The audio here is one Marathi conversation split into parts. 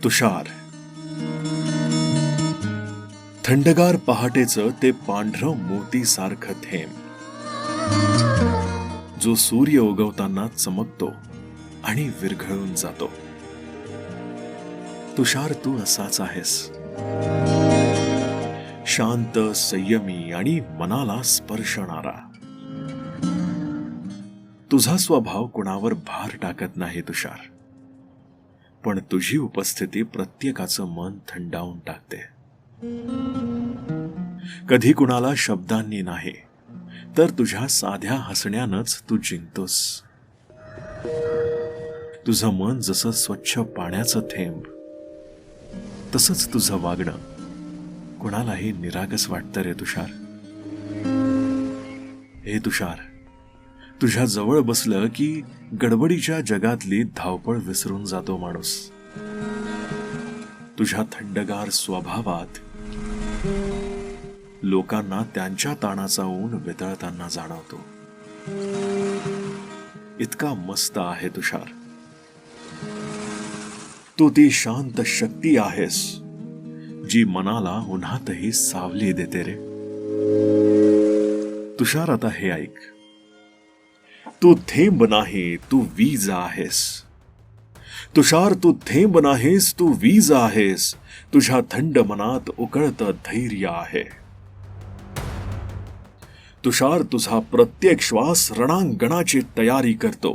तुषार. थंडगार पहाटेचं ते पांढरं मोतीसारखं थेंब, जो सूर्य उगवताना चमकतो आणि विरघळून जातो. तुषार, तू असाच आहेस, शांत, संयमी आणि मनाला स्पर्शणारा. तुझा स्वभाव कुणावर भार टाकत नाही तुषार, पण तुझी उपस्थिती प्रत्येकाचं मन थंडावून टाकते. कधी कुणाला शब्दांनी नाही, तर तुझ्या साध्या हसण्यानंच तू जिंकतोस. तुझं मन जसं स्वच्छ पाण्याचं थेंब, तसंच तुझं वागणं कुणालाही निरागस वाटतं रे तुषार. हे तुषार, तुझ्या जवळ बसलं की गडबडीच्या जगातली धावपळ विसरून जातो माणूस. तुझ्या थंडगार स्वभावात लोकांना त्यांच्या ताणाचा ऊन वितळताना जाणवतो. इतका मस्त आहे तुषार. तू ती शांत शक्ती आहेस, जी मनाला उन्हातही सावली देते रे. तुषार, आता हे ऐक. तू थेंब नाही, तू वीज आहेस. तुषार, तू थेंब नाहीस, तू वीज आहेस. तुझ्या थंड मनात उकळतं धैर्य आहे. तुषार, तुझा प्रत्येक श्वास रणांगणाची तयारी करतो.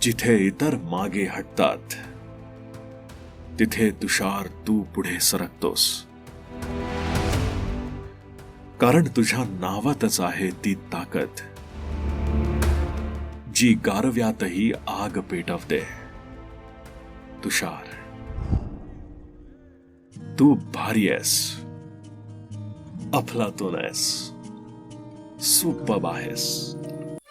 जिथे इतर मागे हटतात, तिथे तुषार तू पुढे सरकतोस. कारण तुझ्या नावातच आहे ती ताकद, जी गारव्यातही आग पेटवते. तुषार, तू भारी आहेस, अफलातून आहेस, सुपर्ब आहेस.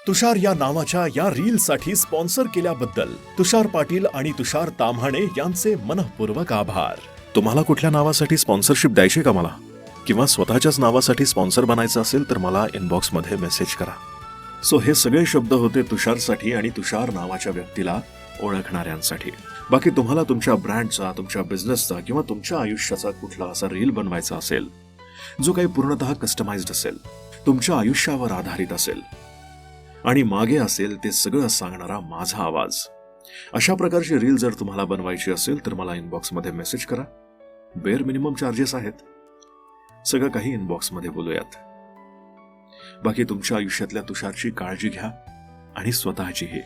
तुषार या नावाच्या या रीलसाठी स्पॉन्सर केल्याबद्दल तुषार पाटील आणि तुषार ताम्हाणे यांचे मनःपूर्वक आभार. तुम्हाला कुठल्या नावासाठी स्पॉन्सरशिप द्यायची का मला, किंवा स्वतःच्याच नावासाठी स्पॉन्सर बनायचं असेल तर मला इनबॉक्समध्ये मेसेज करा. सो हे सगळे शब्द होते तुषारसाठी आणि तुषार नावाच्या व्यक्तीला ओळखणाऱ्यांसाठी. बाकी तुम्हाला तुमच्या ब्रँडचा, तुमच्या बिझनेसचा किंवा तुमच्या आयुष्याचा कुठला असा रील बनवायचा असेल जो काही पूर्णतः कस्टमाइज्ड असेल, तुमच्या आयुष्यावर आधारित असेल आणि मागे असेल ते सगळं सांगणारा माझा आवाज, अशा प्रकारची रील जर तुम्हाला बनवायची असेल तर मला इनबॉक्समध्ये मेसेज करा. बेअर मिनिमम चार्जेस आहेत. सगळं काही इनबॉक्समध्ये बोलूयात. बाकी तुमच्या आयुष्यातल्या तुषारची काळजी घ्या आणि स्वतःचीही.